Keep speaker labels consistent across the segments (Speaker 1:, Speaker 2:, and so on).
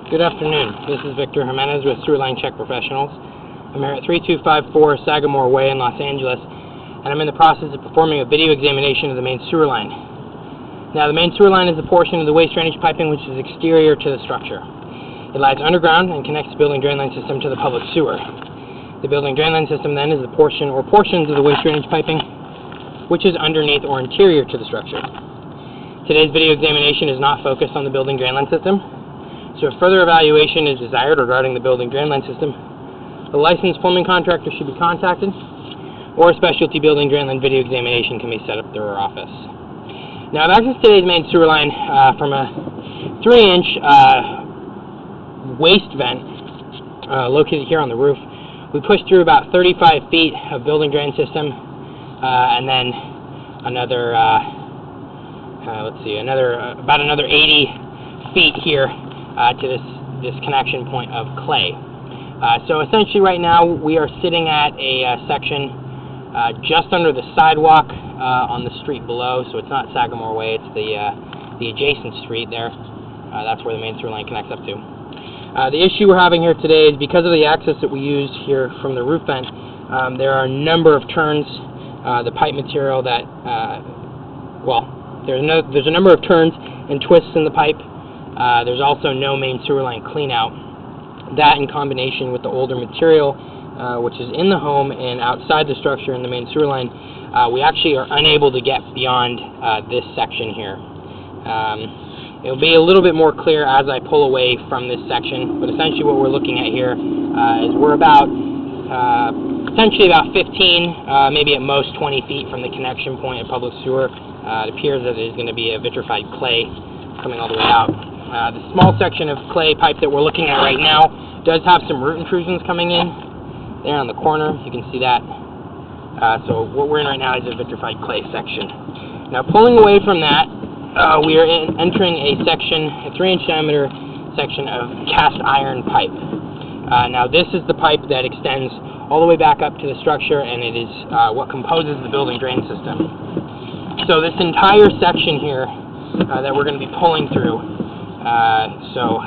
Speaker 1: Good afternoon. This is Victor Jimenez with Sewerline Check Professionals. I'm here at 3254 Sagamore Way in Los Angeles, and I'm in the process of performing a video examination of the main sewer line. Now, the main sewer line is the portion of the waste drainage piping which is exterior to the structure. It lies underground and connects the building drain line system to the public sewer. The building drain line system then is the portion or portions of the waste drainage piping which is underneath or interior to the structure. Today's video examination is not focused on the building drain line system. So if further evaluation is desired regarding the building drain line system, a licensed plumbing contractor should be contacted, or a specialty building drain line video examination can be set up through our office. Now, I've accessed today's main sewer line from a 3-inch waste vent located here on the roof. We pushed through about 35 feet of building drain system, and then another, about another 80 feet here to this connection point of clay. So essentially right now we are sitting at a section just under the sidewalk on the street below, so it's not Sagamore Way, it's the adjacent street there. That's where the main sewer line connects up to. The issue we're having here today is because of the access that we used here from the roof vent, there are a number of turns. The pipe material that, there's a number of turns and twists in the pipe. There's also no main sewer line clean out. That in combination with the older material, which is in the home and outside the structure in the main sewer line, we actually are unable to get beyond this section here. It'll be a little bit more clear as I pull away from this section, but essentially what we're looking at here is we're about, potentially about 15, maybe at most 20 feet from the connection point of public sewer. It appears that there's going to be a vitrified clay coming all the way out. The small section of clay pipe that we're looking at right now does have some root intrusions coming in there on the corner. You can see that. So what we're in right now is a vitrified clay section. Now, pulling away from that, we are entering a section, a 3-inch diameter section of cast iron pipe. Now, this is the pipe that extends all the way back up to the structure, and it is what composes the building drain system. So this entire section here that we're going to be pulling through, so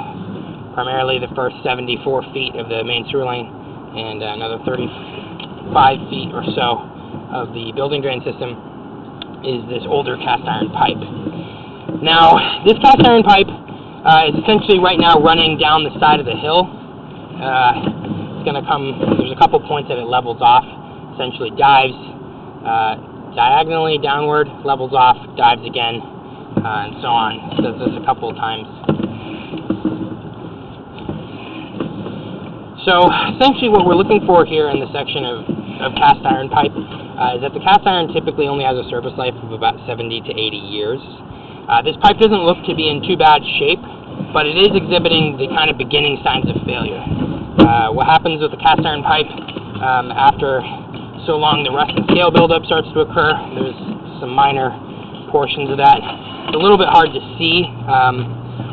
Speaker 1: primarily the first 74 feet of the main sewer line and another 35 feet or so of the building drain system is this older cast iron pipe. Now, this cast iron pipe is essentially right now running down the side of the hill. It's going to come, there's a couple points that it levels off, essentially dives diagonally downward, levels off, dives again, and so on. It does this a couple of times. So essentially what we're looking for here in the section of cast iron pipe is that the cast iron typically only has a service life of about 70 to 80 years. This pipe doesn't look to be in too bad shape, but it is exhibiting the kind of beginning signs of failure. What happens with the cast iron pipe after so long, the rust and scale buildup starts to occur. There's some minor portions of that. It's a little bit hard to see.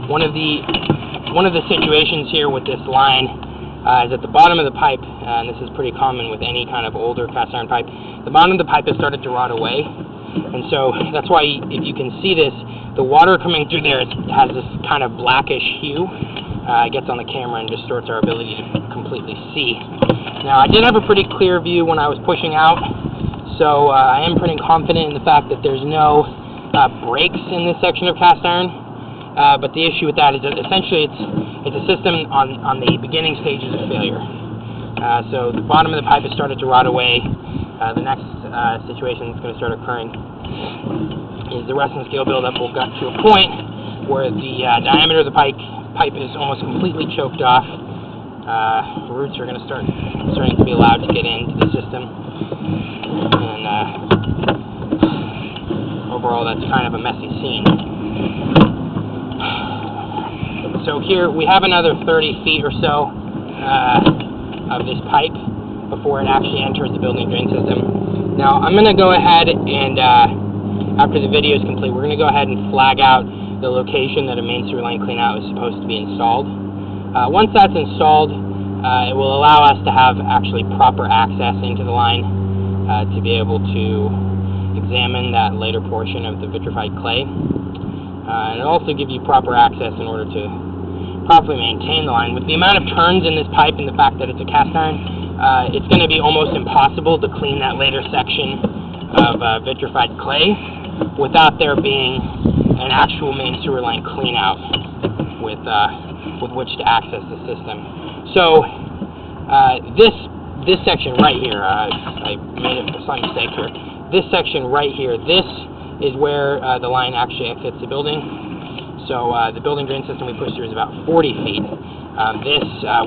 Speaker 1: One of the situations here with this line is at the bottom of the pipe, and this is pretty common with any kind of older cast iron pipe. The bottom of the pipe has started to rot away, and so that's why, if you can see this, the water coming through there has this kind of blackish hue. It gets on the camera and distorts our ability to completely see. Now, I did have a pretty clear view when I was pushing out, so I am pretty confident in the fact that there's no breaks in this section of cast iron. But the issue with that is that essentially it's a system on the beginning stages of failure. So the bottom of the pipe has started to rot away. The next situation that's going to start occurring is the rust and scale buildup will get to a point where the diameter of the pipe is almost completely choked off. Roots are going to starting to be allowed to get into the system, and overall that's kind of a messy scene. So here we have another 30 feet or so of this pipe before it actually enters the building drain system. Now I'm going to go ahead and after the video is complete, we're going to go ahead and flag out the location that a main sewer line cleanout is supposed to be installed. Once that's installed, it will allow us to have actually proper access into the line to be able to examine that later portion of the vitrified clay. And it'll also give you proper access in order to properly maintain the line. With the amount of turns in this pipe and the fact that it's a cast iron, it's going to be almost impossible to clean that later section of vitrified clay without there being an actual main sewer line clean out with which to access the system. So this section right here, I made a slight mistake here. This section right here, this is where the line actually exits the building. So the building drain system we push through is about 40 feet.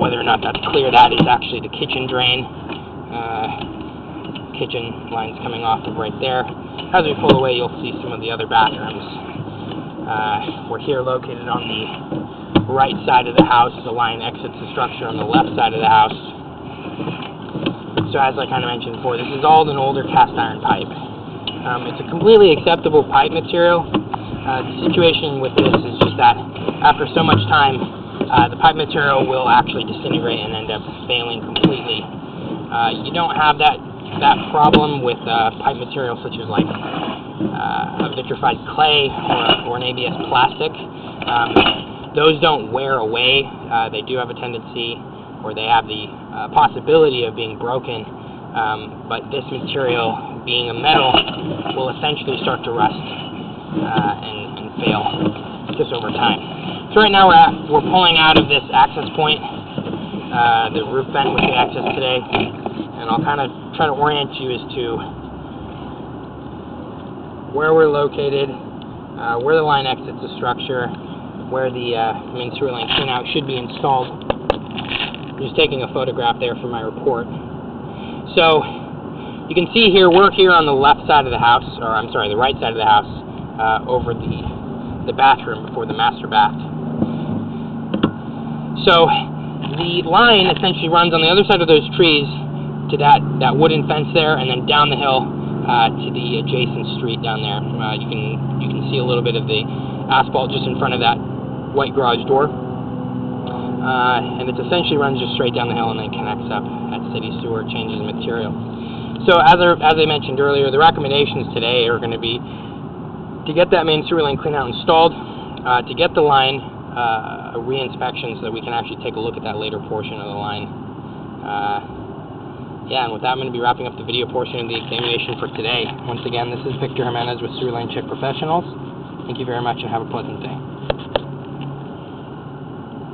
Speaker 1: Whether or not that's clear, that is actually the kitchen drain. Kitchen lines coming off of right there. As we pull away, you'll see some of the other bathrooms. We're here located on the right side of the house. The line exits the structure on the left side of the house. So as I kind of mentioned before, this is all an older cast iron pipe. It's a completely acceptable pipe material. The situation with this is just that after so much time, the pipe material will actually disintegrate and end up failing completely. You don't have that problem with pipe material such as like a vitrified clay or an ABS plastic. Those don't wear away. They do have a tendency, or they have the possibility of being broken, but this material, being a metal, will essentially start to rust and fail just over time. So right now we're pulling out of this access point, the roof vent which we accessed today, and I'll kind of try to orient you as to where we're located, where the line exits the structure, where the main sewer line cleanout should be installed. I'm just taking a photograph there for my report. So you can see here, we're here on the left side of the house, or I'm sorry, the right side of the house, over the bathroom before the master bath. So the line essentially runs on the other side of those trees to that wooden fence there, and then down the hill to the adjacent street down there. You can see a little bit of the asphalt just in front of that white garage door, and it essentially runs just straight down the hill and then connects up at city sewer, changes material. So as I mentioned earlier, the recommendations today are going to be to get that main sewer line cleanout installed, to get the line a re-inspection so that we can actually take a look at that later portion of the line. Yeah, and with that, I'm going to be wrapping up the video portion of the examination for today. Once again, this is Victor Jimenez with Sewer Line Check Professionals. Thank you very much and have a pleasant day.